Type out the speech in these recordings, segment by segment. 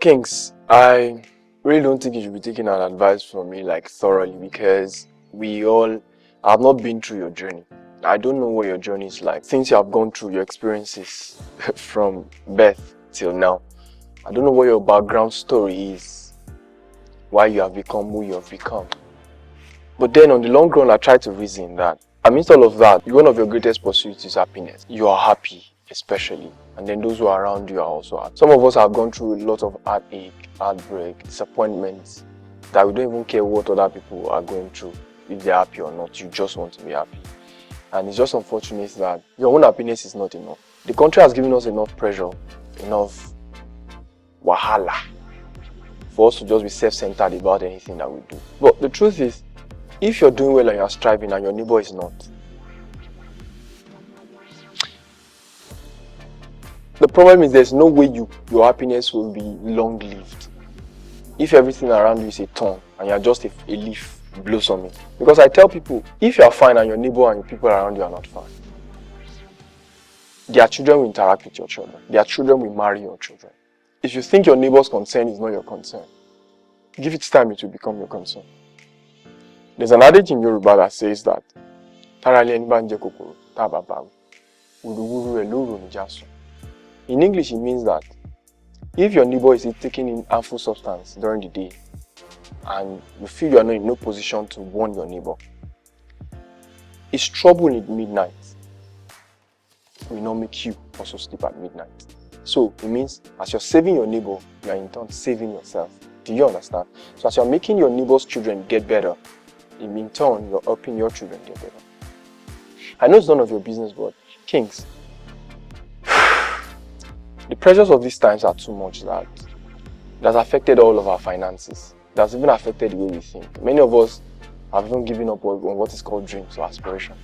Kings, I really don't think you should be taking an advice from me like thoroughly because we all have not been through your journey. I don't know what your journey is like. Things you have gone through, your experiences from birth till now. I don't know what your background story is, why you have become who you have become. But then on the long run, I try to reason that amidst all of that, one of your greatest pursuits is happiness. You are happy, especially. And then those who are around you are also happy. Some of us have gone through a lot of heartache, heartbreak, disappointments, that we don't even care what other people are going through, if they're happy or not. You just want to be happy. And it's just unfortunate that your own happiness is not enough. The country has given us enough pressure, enough wahala, for us to just be self-centered about anything that we do. But the truth is, if you're doing well and you're striving and your neighbor is not, the problem is there's no way your happiness will be long-lived if everything around you is a thorn and you're just a leaf blossoming. Because I tell people, if you're fine and your neighbor and your people around you are not fine, their children will interact with your children. Their children will marry your children. If you think your neighbor's concern is not your concern, give it time, it will become your concern. There's an adage in Yoruba that says that in English, it means that if your neighbor is taking in harmful substance during the day and you feel you are not in no position to warn your neighbor, it's trouble at midnight will not make you also sleep at midnight. So it means as you're saving your neighbor, you are in turn saving yourself. Do you understand? So as you're making your neighbor's children get better, in turn you're helping your children get better. I know it's none of your business, but Kings, the pressures of these times are too much that it has affected all of our finances. It has even affected the way we think. Many of us have even given up on what is called dreams or aspiration.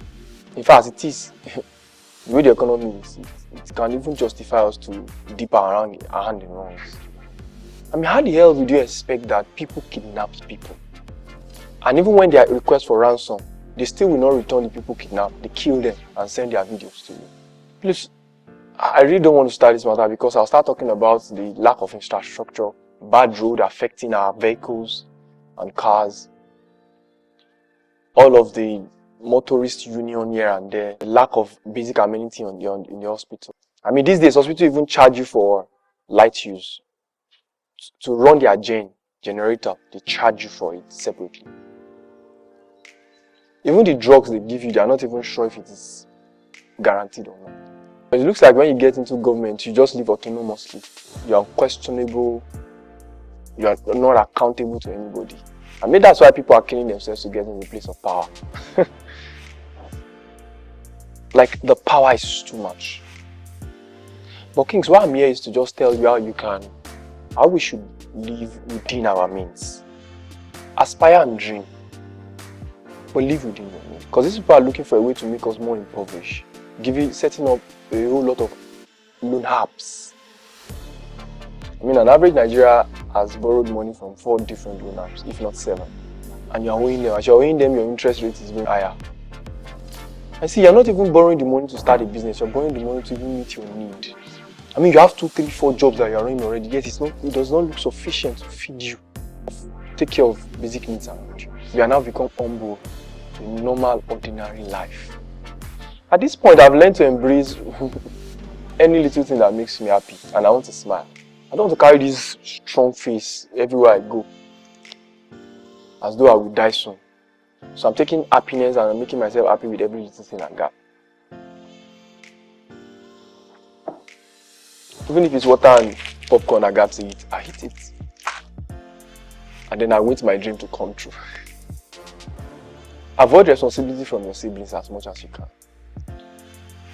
In fact, it is. The way the economy is, it can even justify us to dip our hand in wrongs. I mean, how the hell would you expect that people kidnap people? And even when they request for ransom, they still will not return the people kidnapped. They kill them and send their videos to you. Please, I really don't want to start this matter because I'll start talking about the lack of infrastructure, bad road affecting our vehicles and cars, all of the motorist union here and there, the lack of basic amenity in the hospital. I mean, these days, hospitals even charge you for light use. To run their generator, they charge you for it separately. Even the drugs they give you, they are not even sure if it is guaranteed or not. But it looks like when you get into government, you just live autonomously. You are unquestionable. You are not accountable to anybody. I mean, that's why people are killing themselves to get in the place of power. Like, the power is too much. But Kings, what I'm here is to just tell you how we should live within our means. Aspire and dream, but live within your means. Because these people are looking for a way to make us more impoverished, setting up a whole lot of loan apps. I mean, an average Nigeria has borrowed money from 4 different loan apps, if not 7. And you're owing them. As you're owing them, your interest rate is going higher. And see, you're not even borrowing the money to start a business, you're borrowing the money to even meet your need. I mean, you have 2, 3, 4 jobs that you're running already, yet it does not look sufficient to feed you, take care of basic needs around you. You are now become humble to a normal, ordinary life. At this point, I've learned to embrace any little thing that makes me happy, and I want to smile. I don't want to carry this strong face everywhere I go, as though I will die soon. So I'm taking happiness and I'm making myself happy with every little thing I got. Even if it's water and popcorn I got to eat, I eat it. And then I wait my dream to come true. Avoid responsibility from your siblings as much as you can.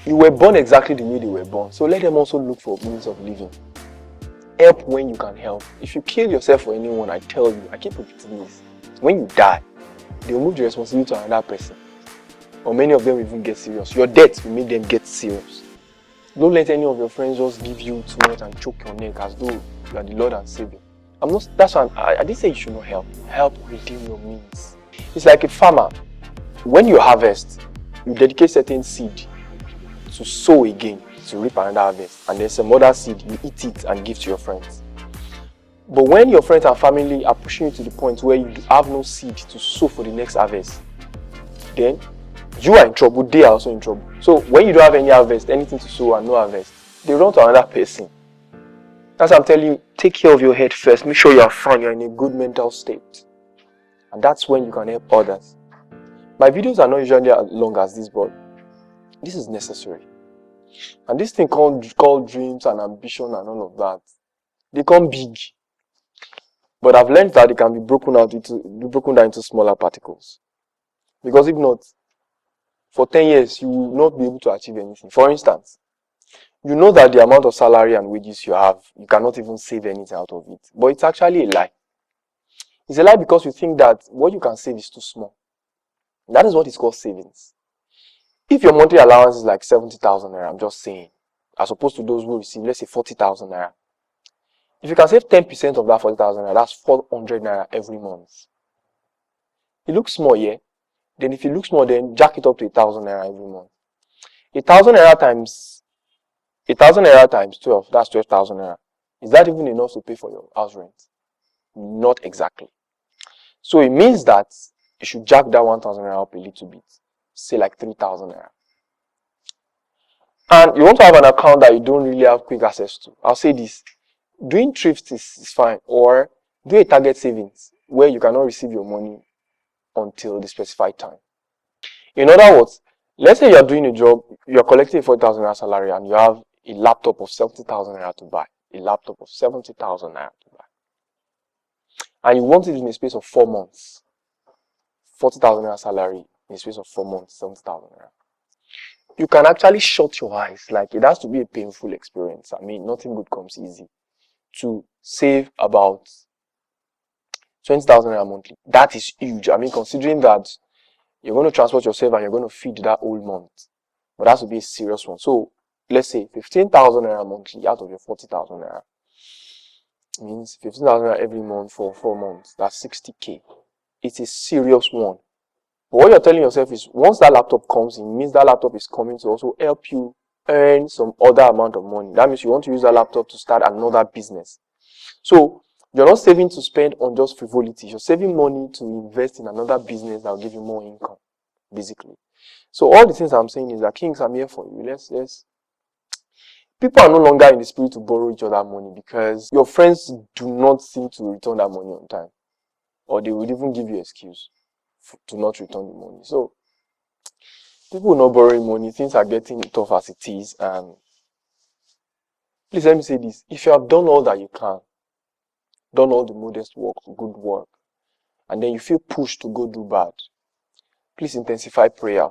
You were born exactly the way they were born, so let them also look for means of living. Help when you can help. If you kill yourself for anyone, I tell you, I keep repeating this, when you die, they will move the responsibility to another person. Or many of them will even get serious. Your death will make them get serious. Don't let any of your friends just give you too much and choke your neck as though you are the Lord and Savior. That's why I didn't say you should not help. Help within your means. It's like a farmer. When you harvest, you dedicate certain seed to sow again, to reap another harvest. And there's some other seed, you eat it and give to your friends. But when your friends and family are pushing you to the point where you have no seed to sow for the next harvest, then you are in trouble, they are also in trouble. So when you don't have any harvest, anything to sow and no harvest, they run to another person. That's why I'm telling you, take care of your head first. Make sure you are fine, you're in a good mental state. And that's when you can help others. My videos are not usually as long as this, but this is necessary. And this thing called dreams and ambition and all of that, they come big. But I've learned that they can be broken down into smaller particles. Because if not, for 10 years, you will not be able to achieve anything. For instance, you know that the amount of salary and wages you have, you cannot even save anything out of it. But it's actually a lie. It's a lie because you think that what you can save is too small. That is what is called savings. If your monthly allowance is like 70,000 naira, I'm just saying, as opposed to those who receive, let's say 40,000 naira. If you can save 10% of that 40,000 naira, that's 400 naira every month. It looks small, yeah? Then if it looks small, then jack it up to 1,000 naira every month. 1,000 naira times 12, that's 12,000 naira. Is that even enough to pay for your house rent? Not exactly. So it means that you should jack that 1,000 naira up a little bit. Say like 3,000 naira. And you want to have an account that you don't really have quick access to. I'll say this. Doing thrifts is fine. Or do a target savings where you cannot receive your money until the specified time. In other words, let's say you're doing a job, you're collecting a 40,000 naira salary and you have a laptop of 70,000 naira to buy. A laptop of 70,000 naira to buy. And you want it in a space of 4 months. 40,000 naira salary in a space of 4 months, 70,000 naira. You can actually shut your eyes. Like, it has to be a painful experience. I mean, nothing good comes easy. To save about 20,000 naira monthly. That is huge. I mean, considering that you're going to transport yourself and you're going to feed that whole month. But that would be a serious one. So, let's say 15,000 naira monthly out of your 40,000 naira. Means 15,000 naira every month for 4 months. That's 60k. It's a serious one. But what you're telling yourself is, once that laptop comes in, it means that laptop is coming to also help you earn some other amount of money. That means you want to use that laptop to start another business. So, you're not saving to spend on just frivolity. You're saving money to invest in another business that will give you more income, basically. So, all the things I'm saying is that, Kings, I'm here for you. Let's people are no longer in the spirit to borrow each other money because your friends do not seem to return that money on time. Or they would even give you an excuse to not return the money. So, people are not borrowing money. Things are getting tough as it is. And please let me say this. If you have done all that you can, done all the modest work, good work, and then you feel pushed to go do bad, please intensify prayer.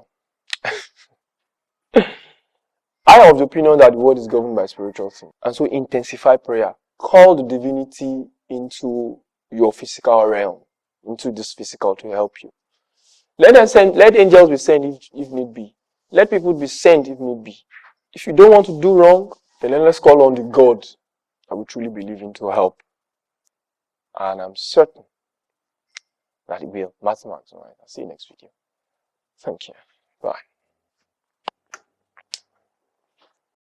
I am of the opinion that the world is governed by spiritual things. And so intensify prayer. Call the divinity into your physical realm, into this physical to help you. Let angels be sent if need be. Let people be sent if need be. If you don't want to do wrong, then let's call on the God that we truly believe in to help. And I'm certain that it will. Mathematics, all right. I'll see you next video. Thank you. Bye.